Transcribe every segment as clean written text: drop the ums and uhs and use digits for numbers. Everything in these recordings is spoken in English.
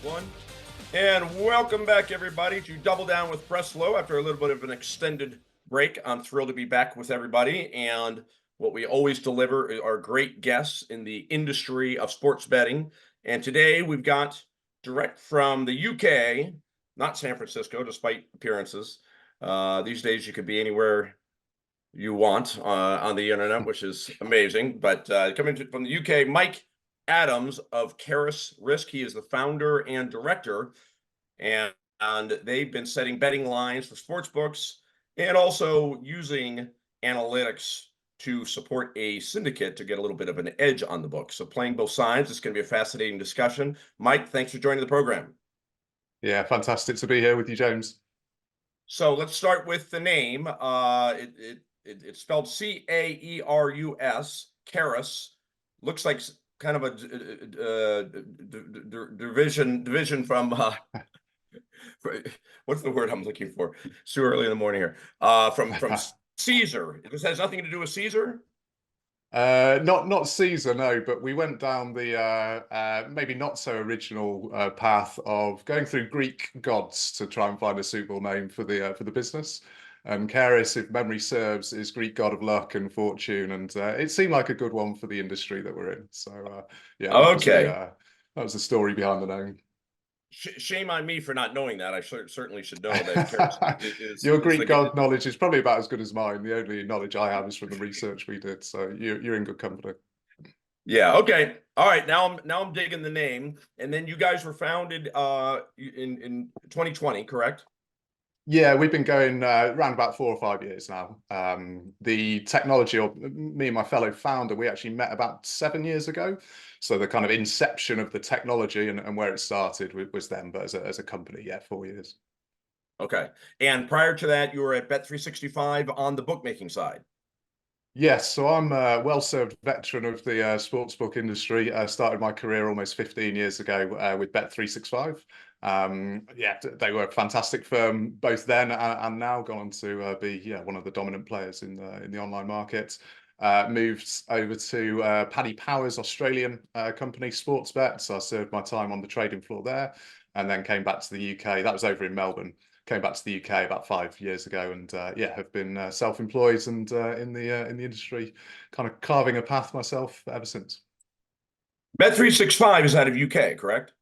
One. And welcome back, everybody, to Double Down with Breslo. After a little bit of an extended break, I'm thrilled to be back with everybody. And what we always deliver are great guests in the industry of sports betting. And today we've got direct from the UK, not San Francisco, despite appearances. These days you could be anywhere you want on the internet, which is amazing. But coming from the UK, Mike Adams of Caerus Risk. He is the founder and director, and they've been setting betting lines for sports books and also using analytics to support a syndicate to get a little bit of an edge on the book. So playing both sides, it's going to be a fascinating discussion. Mike, thanks for joining the program. Yeah, fantastic to be here with you, James. So let's start with the name. It's spelled Caerus, Caerus. Looks like kind of a division from what's the word I'm looking for? It's too early in the morning here. From Caesar. This has nothing to do with Caesar. Not Caesar, no, but we went down the maybe not so original path of going through Greek gods to try and find a suitable name for the business. And Caerus, if memory serves, is Greek god of luck and fortune, and it seemed like a good one for the industry that we're in. So yeah, Okay. that was the story behind the name. Shame on me for not knowing that. I certainly should know that Caerus Your is Greek the. god knowledge is probably about as good as mine. The only knowledge I have is from the research we did. So you're in good company. Yeah. Okay. All right. Now I'm digging the name. And then you guys were founded in 2020, correct? Yeah, we've been going around about 4 or 5 years now. The technology, or me and my fellow founder, we actually met about 7 years ago. So the kind of inception of the technology and where it started was then, but as a company, yeah, 4 years. Okay. And prior to that, you were at Bet365 on the bookmaking side. Yes, so I'm a well-served veteran of the sportsbook industry. I started my career almost 15 years ago with Bet365. Yeah, they were a fantastic firm both then and now, gone on to be one of the dominant players in the online market. Moved over to Paddy Power's Australian company, Sportsbet. So I served my time on the trading floor there, and then came back to the UK. That was over in Melbourne. Came back to the UK about 5 years ago, and yeah, have been self-employed and in the industry, kind of carving a path myself ever since. Bet365 is out of UK, correct?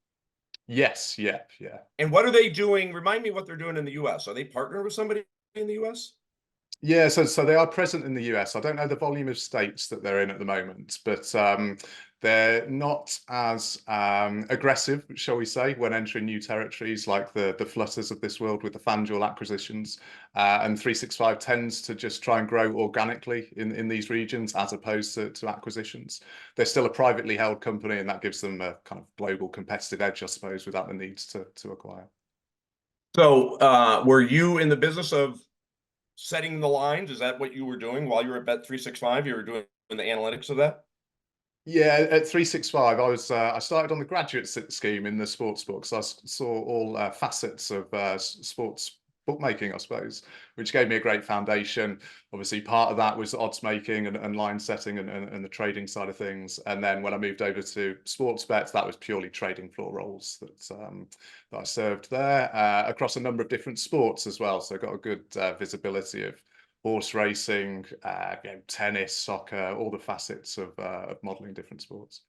Yes, yeah. And what are they doing? Remind me what they're doing in the US. Are they partnered with somebody in the US? Yeah, so they are present in the US. I don't know the volume of states that they're in at the moment, but they're not as aggressive, shall we say, when entering new territories like the Flutters of this world with the FanDuel acquisitions. And 365 tends to just try and grow organically in these regions as opposed to acquisitions. They're still a privately held company, and that gives them a kind of global competitive edge, I suppose, without the needs to acquire. So were you in the business of setting the lines? Is that what you were doing while you were at Bet365? You were doing the analytics of that? Yeah, at 365, I started on the graduate scheme in the sports books. I saw all facets of sports bookmaking, I suppose, which gave me a great foundation. Obviously, part of that was odds making and line setting and the trading side of things. And then when I moved over to sports bets, that was purely trading floor roles that I served there across a number of different sports as well. So I got a good visibility of horse racing, tennis, soccer, all the facets of modeling different sports.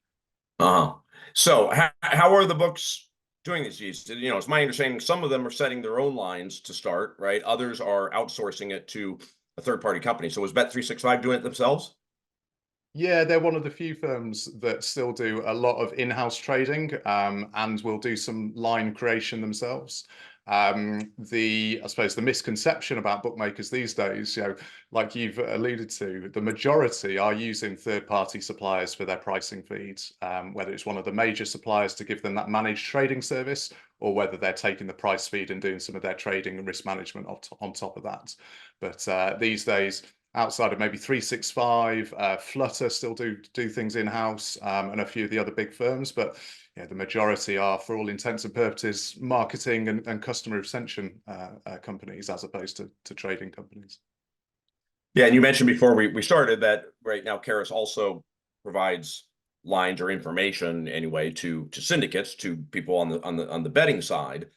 Uh-huh. So how are the books doing these days? You know, it's my understanding some of them are setting their own lines to start, right? Others are outsourcing it to a third-party company. So is Bet365 doing it themselves? Yeah, they're one of the few firms that still do a lot of in-house trading and will do some line creation themselves. I suppose the misconception about bookmakers these days, like you've alluded to, the majority are using third-party suppliers for their pricing feeds, whether it's one of the major suppliers to give them that managed trading service, or whether they're taking the price feed and doing some of their trading and risk management on top of that. But these days, outside of maybe 365, Flutter still do things in-house, and a few of the other big firms, but yeah, the majority are, for all intents and purposes, marketing and customer retention companies as opposed to trading companies. Yeah, and you mentioned before we started that right now Caerus also provides lines or information anyway to syndicates, to people on the betting side.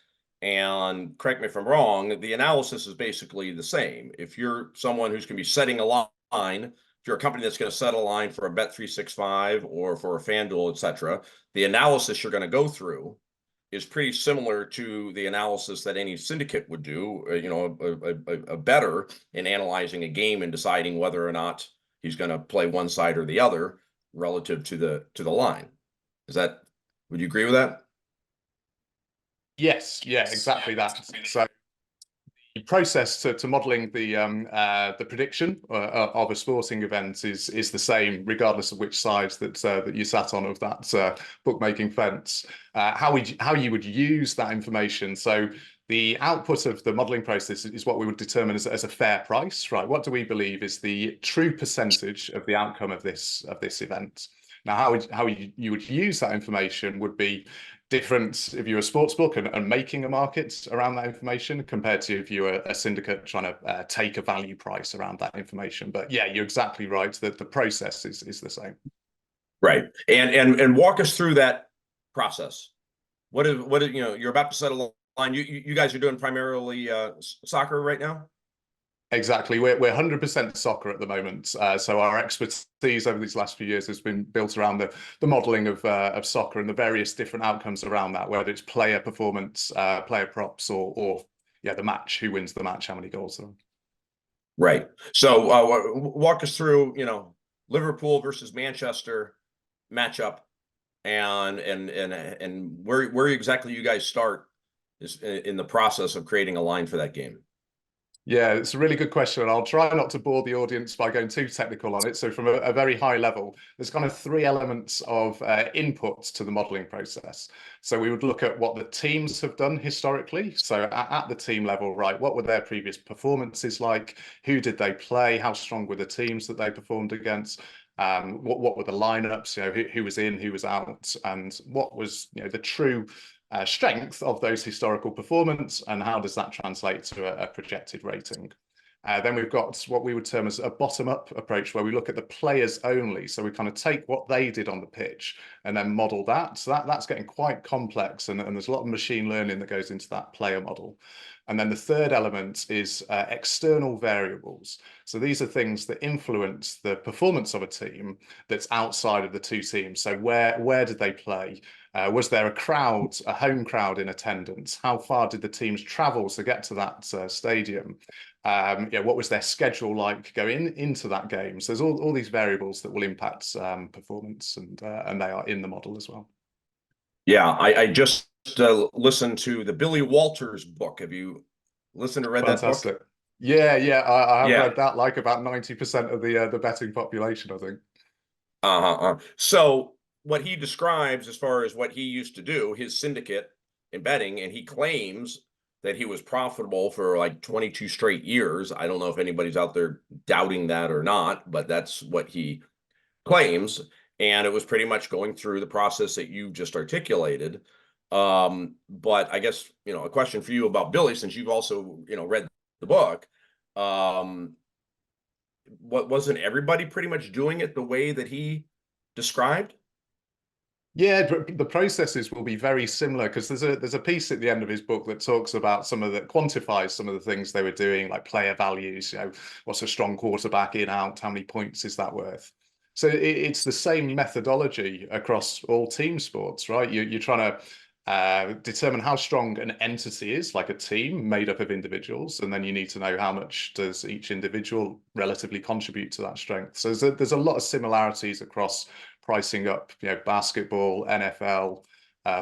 And correct me if I'm wrong, the analysis is basically the same. If you're someone who's going to be setting a line, if you're a company that's going to set a line for a Bet365 or for a FanDuel, etc., the analysis you're going to go through is pretty similar to the analysis that any syndicate would do. A bettor in analyzing a game and deciding whether or not he's going to play one side or the other relative to the line. Would you agree with that? Yes, yeah, exactly that. So the process to modeling the prediction of a sporting event is the same, regardless of which side that you sat on of that bookmaking fence. How you would use that information. So the output of the modeling process is what we would determine as a fair price, right? What do we believe is the true percentage of the outcome of this event? Now, how you would use that information would be different if you're a sports book and making a market around that information compared to if you're a syndicate trying to take a value price around that information. But yeah, you're exactly right that the process is the same. Right. And walk us through that process. What is you're about to set a line. You guys are doing primarily soccer right now? Exactly. We're 100% soccer at the moment. So our expertise over these last few years has been built around the modeling of soccer and the various different outcomes around that, whether it's player performance, player props, or yeah, the match, who wins the match, how many goals there are. Right. So walk us through, Liverpool versus Manchester matchup, and where exactly you guys start is in the process of creating a line for that game. Yeah, it's a really good question, and I'll try not to bore the audience by going too technical on it. So from a very high level, there's kind of three elements of inputs to the modeling process. So we would look at what the teams have done historically. So at the team level, right, what were their previous performances like? Who did they play? How strong were the teams that they performed against? What were the lineups? Who was in, who was out, and what was the true strength of those historical performance, and how does that translate to a projected rating? Then we've got what we would term as a bottom-up approach, where we look at the players only. So we kind of take what they did on the pitch and then model that. So that's getting quite complex, and there's a lot of machine learning that goes into that player model. And then the third element is external variables. So these are things that influence the performance of a team that's outside of the two teams. So where did they play? Was there a crowd, a home crowd in attendance? How far did the teams travel to get to that stadium? What was their schedule like going into that game? So there's all these variables that will impact performance, and they are in the model as well. Yeah, I just listened to the Billy Walters book. Have you listened or read that book? Fantastic. Yeah, I have Yeah. read that, like about 90% of the betting population, I think. So what he describes as far as what he used to do, his syndicate in betting, and he claims that he was profitable for like 22 straight years. I don't know if anybody's out there doubting that or not, but that's what he claims. And it was pretty much going through the process that you just articulated. But I guess, a question for you about Billy, since you've also, read the book. Wasn't everybody pretty much doing it the way that he described? Yeah, the processes will be very similar, because there's a piece at the end of his book that talks about quantifies some of the things they were doing, like player values. What's a strong quarterback, in, out, how many points is that worth? So it's the same methodology across all team sports, right? You're trying to determine how strong an entity is, like a team made up of individuals, and then you need to know how much does each individual relatively contribute to that strength. So there's a lot of similarities across pricing up, basketball, NFL,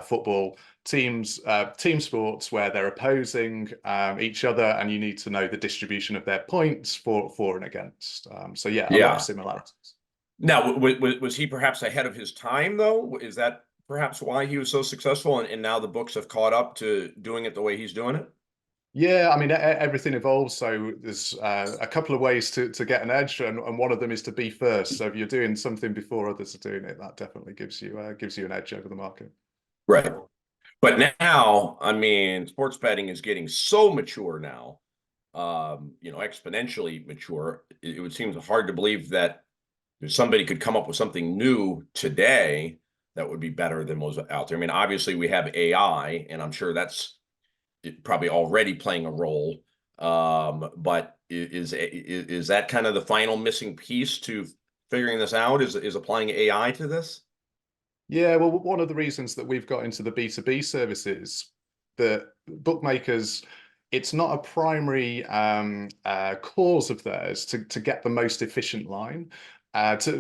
football, team sports, where they're opposing each other, and you need to know the distribution of their points for and against. So yeah, a lot of similarities. Now, was he perhaps ahead of his time, though? Is that perhaps why he was so successful, and now the books have caught up to doing it the way he's doing it? Yeah, I mean, everything evolves. So there's a couple of ways to get an edge, and one of them is to be first. So if you're doing something before others are doing it, that definitely gives you an edge over the market. Right. But now, I mean, sports betting is getting so mature now, exponentially mature. It would seem hard to believe that somebody could come up with something new today that would be better than was out there. I mean, obviously we have AI, and I'm sure that's probably already playing a role. But is that kind of the final missing piece to figuring this out? Is applying AI to this? Yeah, well, one of the reasons that we've got into the B2B services, that bookmakers, it's not a primary cause of theirs to get the most efficient line.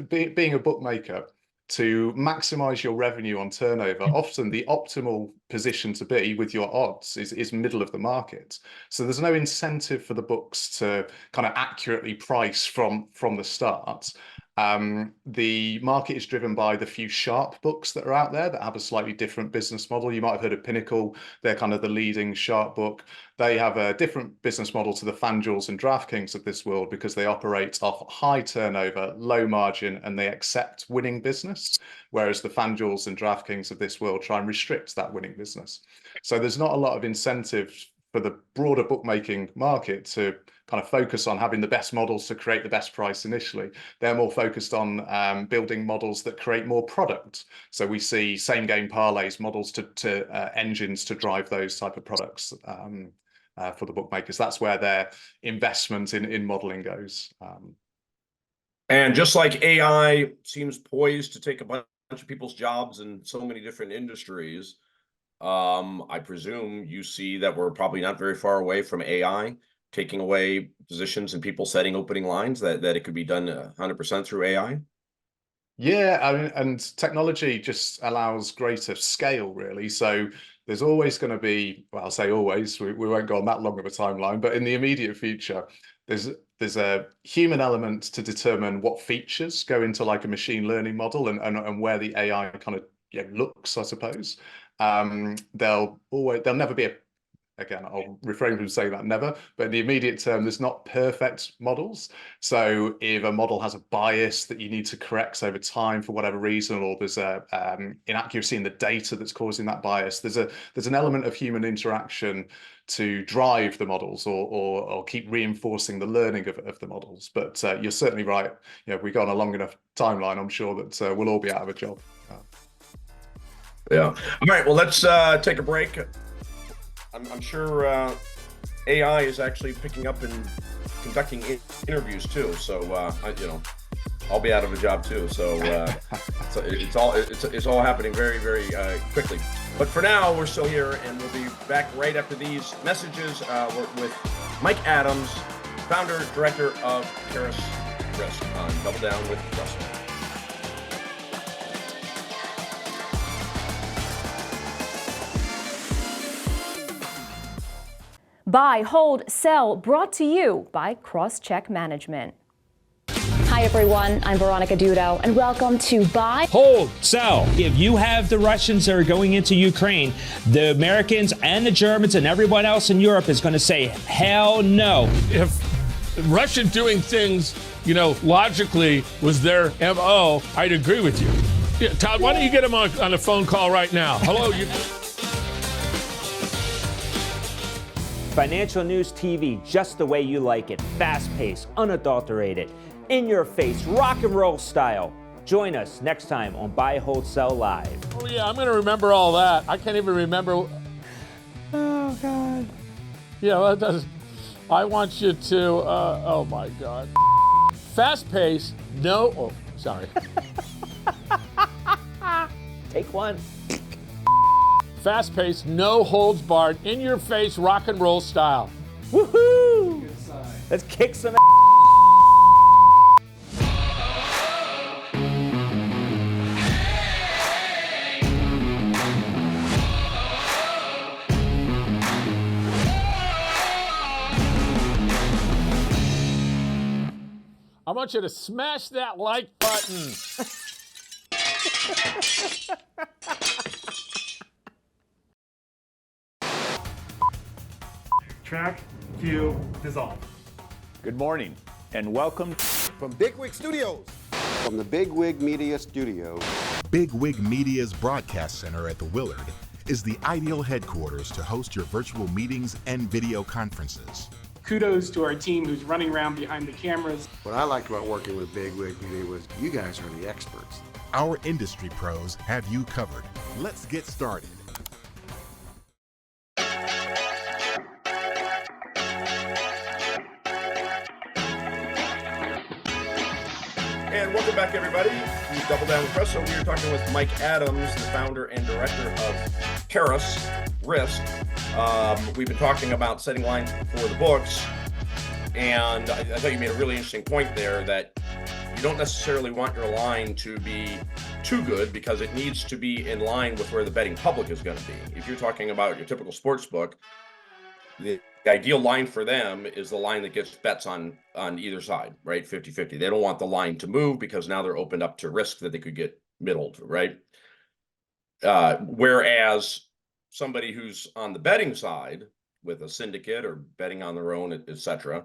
Being a bookmaker, to maximize your revenue on turnover, often the optimal position to be with your odds is middle of the market. So there's no incentive for the books to kind of accurately price from the start. The market is driven by the few sharp books that are out there that have a slightly different business model. You might have heard of Pinnacle. They're kind of the leading sharp book. They have a different business model to the FanDuels and DraftKings of this world because they operate off high turnover, low margin, and they accept winning business, whereas the FanDuels and DraftKings of this world try and restrict that winning business. So there's not a lot of incentive for the broader bookmaking market to kind of focus on having the best models to create the best price initially. They're more focused on building models that create more product. So we see same game parlays, models to engines to drive those type of products for the bookmakers. That's where their investment in modeling goes. And just like AI seems poised to take a bunch of people's jobs in so many different industries, I presume you see that we're probably not very far away from AI taking away positions and people setting opening lines, that it could be done 100% through AI? Yeah, I mean, and technology just allows greater scale, really. So there's always going to be, well, I'll say always, we won't go on that long of a timeline, but in the immediate future, there's a human element to determine what features go into like a machine learning model and where the AI kind of looks, I suppose. There'll never be again, I'll refrain from saying that never, but in the immediate term, there's not perfect models. So if a model has a bias that you need to correct over time for whatever reason, or there's a inaccuracy in the data that's causing that bias, there's an element of human interaction to drive the models or keep reinforcing the learning of the models. But you're certainly right. If we go on a long enough timeline, I'm sure that we'll all be out of a job. Yeah. All right. Well, let's take a break. I'm sure AI is actually picking up and conducting interviews too. So I'll be out of a job too. So it's all happening very, very quickly. But for now, we're still here, and we'll be back right after these messages. We're with Mike Adams, founder, director of Caerus Risk, on Double Down with Breslo. Buy, hold, sell, brought to you by Crosscheck Management. Hi everyone, I'm Veronica Dudo, and welcome to Buy, Hold, Sell. If you have the Russians that are going into Ukraine, the Americans and the Germans and everyone else in Europe is going to say, hell no. If Russia doing things, logically was their MO, I'd agree with you. Yeah, Todd, why don't you get him on a phone call right now? Hello, Financial News TV, just the way you like it. Fast-paced, unadulterated, in-your-face, rock and roll style. Join us next time on Buy, Hold, Sell Live. Oh yeah, I'm going to remember all that. I can't even remember. Oh God. Yeah, well, that does. I want you to. Oh my God. Fast pace. No. Oh, sorry. Take one. Fast pace, no holds barred, in your face, rock and roll style. Woohoo! Let's kick some ass. I want you to smash that like button. Track, cue, dissolve. Good morning and welcome from Bigwig Studios. From the Bigwig Media Studio. Bigwig Media's broadcast center at the Willard is the ideal headquarters to host your virtual meetings and video conferences. kudos to our team who's running around behind the cameras. What I liked about working with Big Wig Media was you guys are the experts. Our industry pros have you covered. Let's get started. And welcome back, everybody. We Double Down with Breslo. We are talking with Mike Adams, the founder and director of Caerus Risk. We've been talking about setting lines for the books, and I thought you made a really interesting point there that you don't necessarily want your line to be too good because it needs to be in line with where the betting public is going to be. If you're talking about your typical sports book, the ideal line for them is the line that gets bets on either side, right? 50-50. They don't want the line to move because now they're opened up to risk that they could get middled, right? Whereas somebody who's on the betting side with a syndicate or betting on their own, etc.,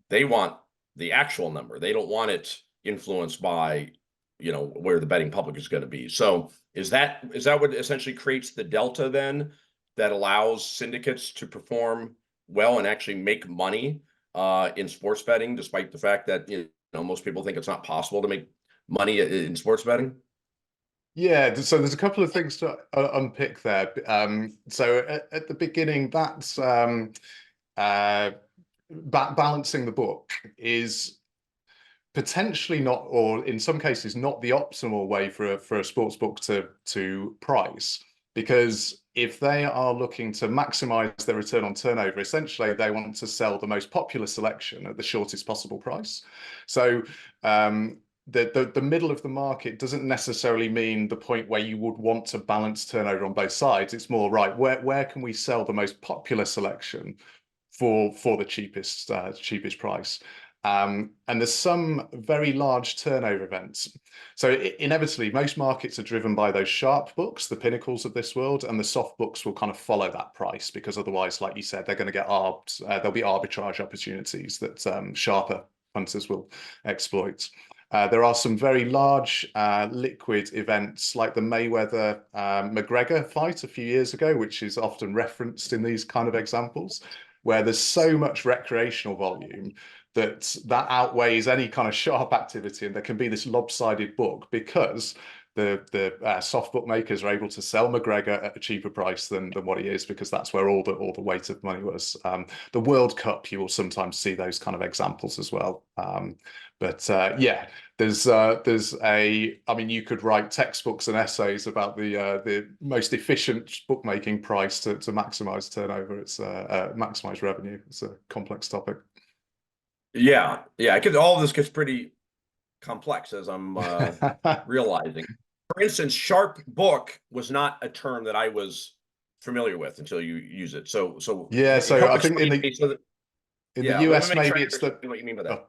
they want the actual number. They don't want it influenced by, where the betting public is going to be. So is that what essentially creates the delta then that allows syndicates to perform well and actually make money in sports betting, despite the fact that most people think it's not possible to make money in sports betting? Yeah, so there's a couple of things to unpick there. So at the beginning, that's balancing the book is potentially not, or in some cases not, the optimal way for a sports book to price. Because if they are looking to maximize their return on turnover, essentially they want to sell the most popular selection at the shortest possible price. So the middle of the market doesn't necessarily mean the point where you would want to balance turnover on both sides. It's more, right, where can we sell the most popular selection for the cheapest price? And there's some very large turnover events. So inevitably, most markets are driven by those sharp books, the pinnacles of this world, and the soft books will kind of follow that price because otherwise, like you said, they're going to get arbed. There'll be arbitrage opportunities that sharper punters will exploit. There are some very large liquid events like the Mayweather McGregor fight a few years ago, which is often referenced in these kind of examples, where there's so much recreational volume that outweighs any kind of sharp activity, and there can be this lopsided book because the soft bookmakers are able to sell McGregor at a cheaper price than what he is, because that's where all the weight of money was. The World Cup, you will sometimes see those kind of examples as well. Yeah, there's I mean, you could write textbooks and essays about the most efficient bookmaking price to maximize turnover. It's maximize revenue. It's a complex topic. Yeah. All of this gets pretty complex, as I'm realizing. For instance, sharp book was not a term that I was familiar with until you use it. So yeah, so I think in the US maybe it's the what you mean by that.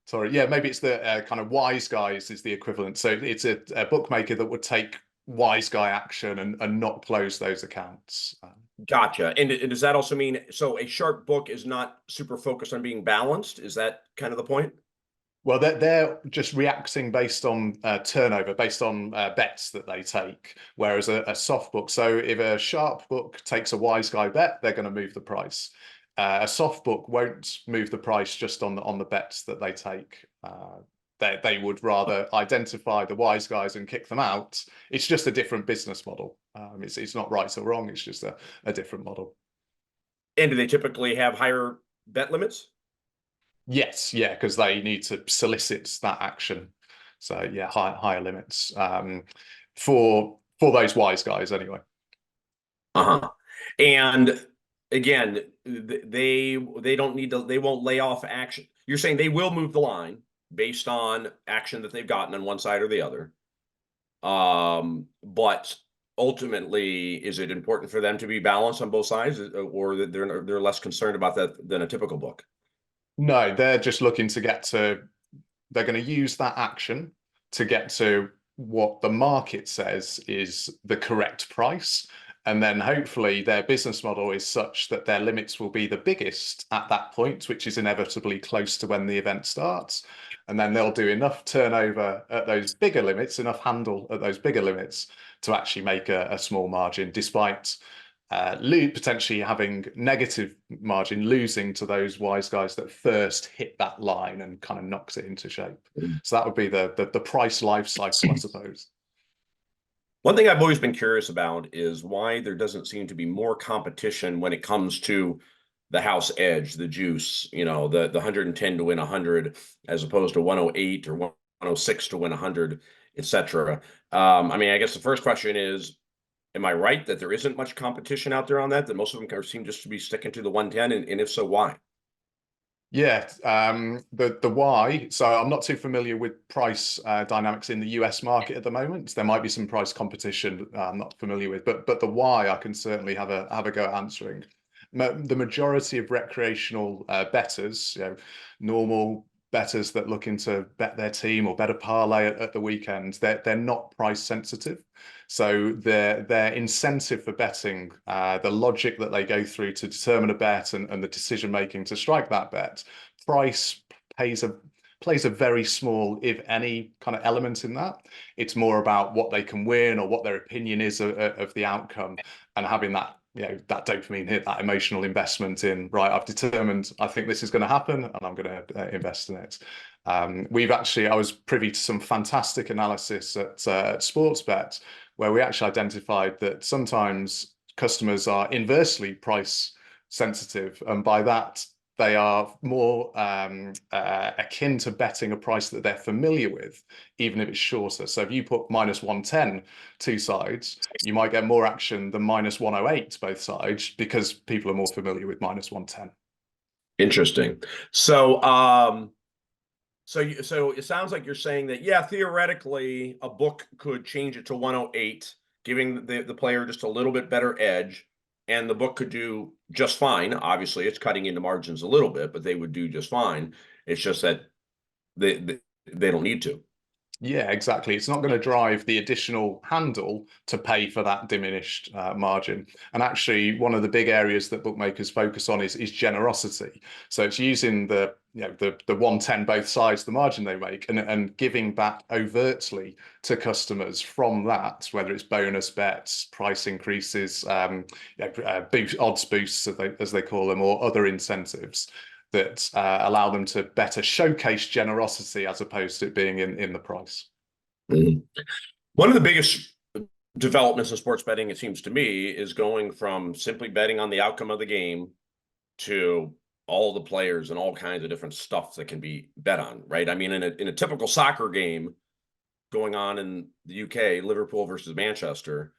Sorry, yeah, maybe it's the kind of wise guys is the equivalent. So it's a bookmaker that would take wise guy action and not close those accounts. Gotcha. And does that also mean, so a sharp book is not super focused on being balanced? Is that kind of the point? Well, they're just reacting based on turnover, based on bets that they take, whereas a soft book. So if a sharp book takes a wise guy bet, they're going to move the price. A soft book won't move the price just on the bets that they take. They would rather identify the wise guys and kick them out. It's just a different business model. It's not right or wrong. It's just a different model. And do they typically have higher bet limits? Yes, yeah, because they need to solicit that action. So yeah, higher limits for those wise guys anyway. And again, they don't need to. They won't lay off action. You're saying they will move the line based on action that they've gotten on one side or the other. But ultimately, is it important for them to be balanced on both sides, or that they're less concerned about that than a typical book? No, they're just looking to get to. They're going to use that action to get to what the market says is the correct price. And then hopefully their business model is such that their limits will be the biggest at that point, which is inevitably close to when the event starts. And then they'll do enough turnover at those bigger limits, enough handle at those bigger limits to actually make a small margin, despite potentially having negative margin, losing to those wise guys that first hit that line and kind of knocks it into shape. So that would be the price life cycle, I suppose. One thing I've always been curious about is why there doesn't seem to be more competition when it comes to the house edge, the juice, the 110 to win 100 as opposed to 108 or 106 to win 100, etc. I mean, I guess the first question is, am I right that there isn't much competition out there on that most of them seem just to be sticking to the 110, and if so, why? Yeah, the why. So I'm not too familiar with price dynamics in the US market at the moment. There might be some price competition I'm not familiar with, but the why I can certainly have a go at answering. The majority of recreational bettors, normal bettors that looking to bet their team or bet a parlay at the weekend, they're not price sensitive. So their incentive for betting, the logic that they go through to determine a bet and the decision making to strike that bet, price plays a very small, if any, kind of element in that. It's more about what they can win or what their opinion is of the outcome, and having that that dopamine hit, that emotional investment in, right, I've determined I think this is going to happen and I'm going to invest in it. I was privy to some fantastic analysis at Sportsbet, where we actually identified that sometimes customers are inversely price sensitive, and by that they are more akin to betting a price that they're familiar with, even if it's shorter. So if you put -110 two sides, you might get more action than -108 both sides, because people are more familiar with -110. Interesting. So so it sounds like you're saying that, yeah, theoretically a book could change it to 108, giving the player just a little bit better edge, and the book could do just fine. Obviously, it's cutting into margins a little bit, but they would do just fine. It's just that they don't need to. Yeah, exactly. It's not going to drive the additional handle to pay for that diminished margin. And actually, one of the big areas that bookmakers focus on is generosity. So it's using the 110 both sides, the margin they make, and giving back overtly to customers from that, whether it's bonus bets, price increases, odds boosts as they call them, or other incentives that allow them to better showcase generosity as opposed to it being in the price. Mm-hmm. One of the biggest developments in sports betting, it seems to me, is going from simply betting on the outcome of the game to all the players and all kinds of different stuff that can be bet on, right? I mean, in a typical soccer game going on in the UK, Liverpool versus Manchester,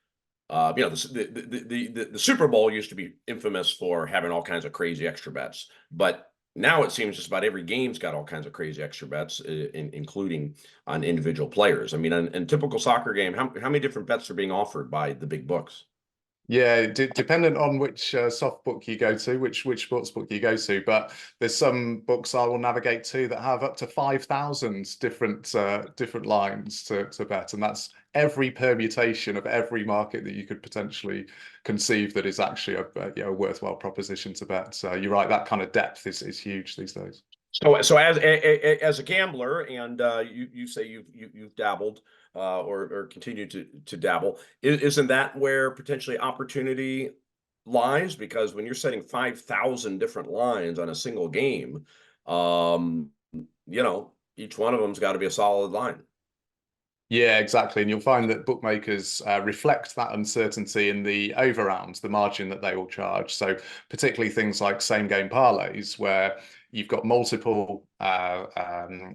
the Super Bowl used to be infamous for having all kinds of crazy extra bets, but now it seems just about every game's got all kinds of crazy extra bets, including on individual players. I mean, in a typical soccer game, how many different bets are being offered by the big books? Yeah, dependent on which soft book you go to, which sports book you go to, but there's some books I will navigate to that have up to 5,000 different lines to bet, and that's every permutation of every market that you could potentially conceive that is actually a worthwhile proposition to bet. So you're right, that kind of depth is huge these days. So as a gambler, and you say you've dabbled or continue to dabble, isn't that where potentially opportunity lies? Because when you're setting 5,000 different lines on a single game, each one of them's got to be a solid line. Yeah, exactly. And you'll find that bookmakers reflect that uncertainty in the overround, the margin that they will charge. So particularly things like same game parlays, where you've got multiple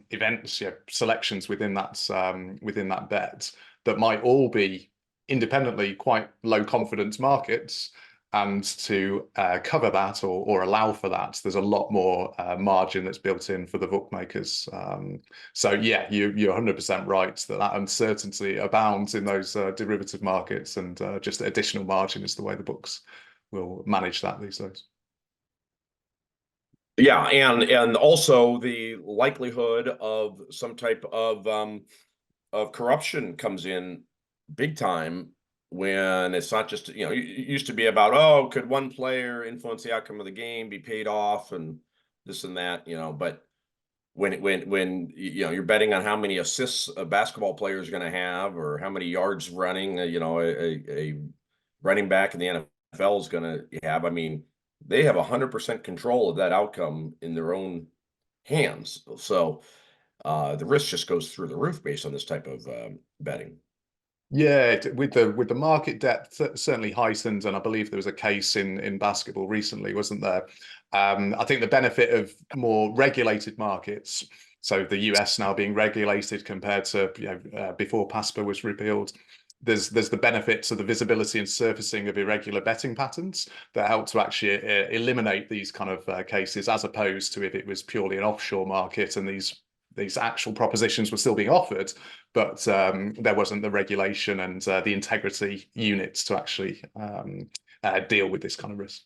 events, selections within that bet that might all be independently quite low confidence markets. And to cover that or allow for that, there's a lot more margin that's built in for the bookmakers. So yeah, you're 100% right that uncertainty abounds in those derivative markets, and just additional margin is the way the books will manage that these days. Yeah, and also the likelihood of some type of corruption comes in big time when it's not just, it used to be about, oh, could one player influence the outcome of the game, be paid off, and this and that, but when you're betting on how many assists a basketball player is going to have, or how many yards running, a running back in the NFL is going to have. I mean, they have 100% control of that outcome in their own hands. So the risk just goes through the roof based on this type of betting. Yeah, with the market depth certainly heightened, and I believe there was a case in basketball recently, wasn't there? I think the benefit of more regulated markets, so the US now being regulated compared to before PASPA was repealed, there's the benefit to the visibility and surfacing of irregular betting patterns that help to actually eliminate these kind of cases, as opposed to if it was purely an offshore market and these actual propositions were still being offered, but there wasn't the regulation and the integrity units to actually deal with this kind of risk.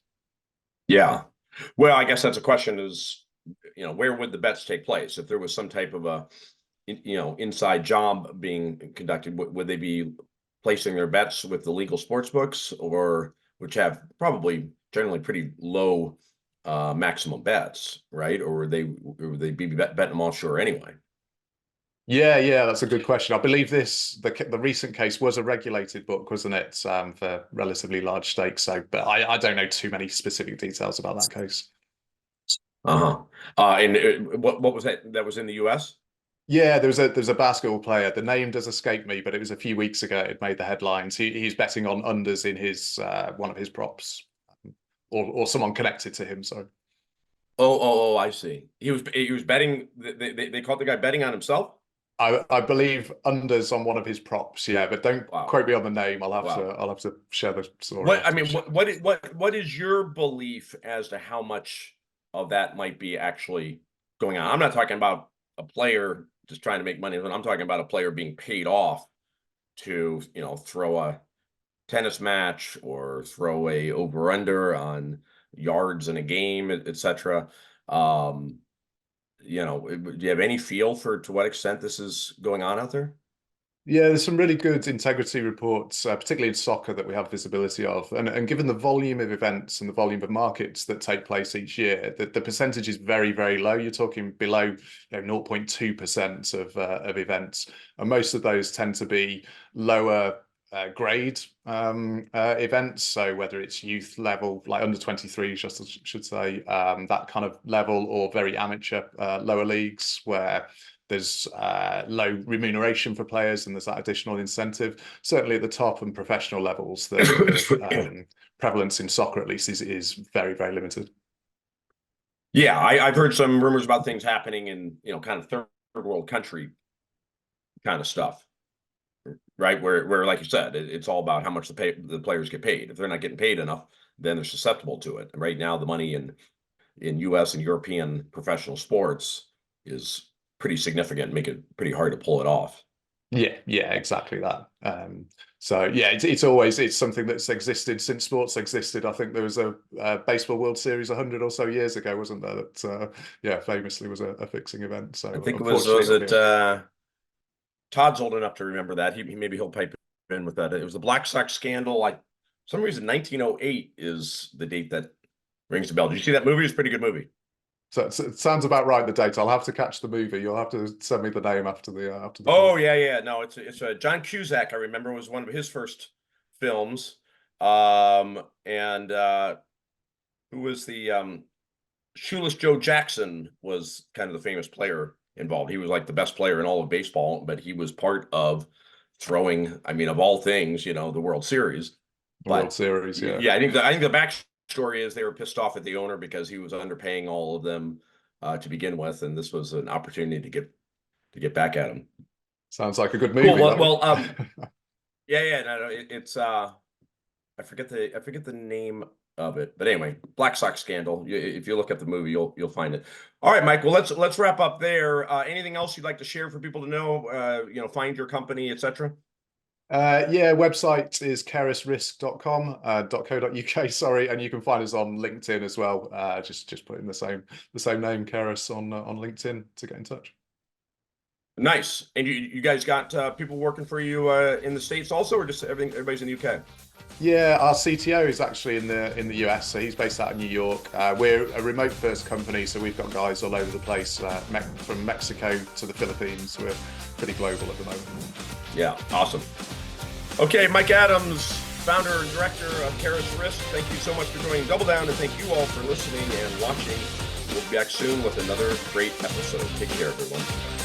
Yeah. Well, I guess that's a question is, where would the bets take place? If there was some type of a, inside job being conducted, would they be placing their bets with the legal sports books, or which have probably generally pretty low maximum bets, right? Or would they be betting them offshore anyway? Yeah, that's a good question. I believe the recent case was a regulated book, wasn't it, for relatively large stakes? So, but I don't know too many specific details about that case. And what was that? That was in the U.S.? Yeah, there's a basketball player. The name does escape me, but it was a few weeks ago. It made the headlines. He's betting on unders in his one of his props, or someone connected to him. Sorry. Oh, I see. He was betting. They caught the guy betting on himself. I believe unders on one of his props. Yeah, but don't quote me on the name. I'll have to share the story. What is your belief as to how much of that might be actually going on? I'm not talking about a player just trying to make money. I'm talking about a player being paid off to, throw a tennis match or throw a over/under on yards in a game, etc. Do you have any feel to what extent this is going on out there? Yeah, there's some really good integrity reports, particularly in soccer, that we have visibility of. And given the volume of events and the volume of markets that take place each year, the percentage is very, very low. You're talking below 0.2% of events. And most of those tend to be lower grade events. So whether it's youth level, like under 23, should say, that kind of level, or very amateur lower leagues where there's low remuneration for players and there's that additional incentive. Certainly at the top and professional levels, the prevalence in soccer, at least, is very, very limited. Yeah, I've heard some rumors about things happening in, kind of third world country kind of stuff, right? Where like you said, it's all about how much the players get paid. If they're not getting paid enough, then they're susceptible to it. And right now, the money in U.S. and European professional sports is pretty significant, make it pretty hard to pull it off. Yeah, exactly that. So yeah, it's something that's existed since sports existed. I think there was a baseball World Series 100 or so years ago, wasn't there? That famously was a fixing event. So I think was it Todd's old enough to remember that. Maybe he'll pipe in with that. It was the Black Sox scandal. Like, for some reason, 1908 is the date that rings the bell. Did you see that movie? It's a pretty good movie. So it sounds about right, the date. I'll have to catch the movie. You'll have to send me the name after the Oh, yeah. No, it's John Cusack, I remember, was one of his first films. And who was the Shoeless Joe Jackson was kind of the famous player involved. He was like the best player in all of baseball, but he was part of throwing, I mean, of all things, the World Series. World Series, yeah. Yeah, I think the backstory is they were pissed off at the owner because he was underpaying all of them to begin with, and this was an opportunity to get back at him. Sounds like a good movie. Cool. Well, yeah. No, it's I forget the name of it, but anyway, Black Sox scandal. If you look up the movie, you'll find it. All right, Mike. Well, let's wrap up there. Anything else you'd like to share for people to know? Find your company, etc. Yeah, website is caerusrisk.com, .co.uk, sorry, and you can find us on LinkedIn as well. Just put in the same name, Caerus, on LinkedIn to get in touch. Nice. And you guys got people working for you in the States also, or just everybody's in the UK? Yeah, our CTO is actually in the US, so he's based out of New York. We're a remote first company, so we've got guys all over the place, from Mexico to the Philippines. We're pretty global at the moment. Yeah, awesome. Okay, Mike Adams, founder and director of Caerus Risk. Thank you so much for joining Double Down, and thank you all for listening and watching. We'll be back soon with another great episode. Take care, everyone.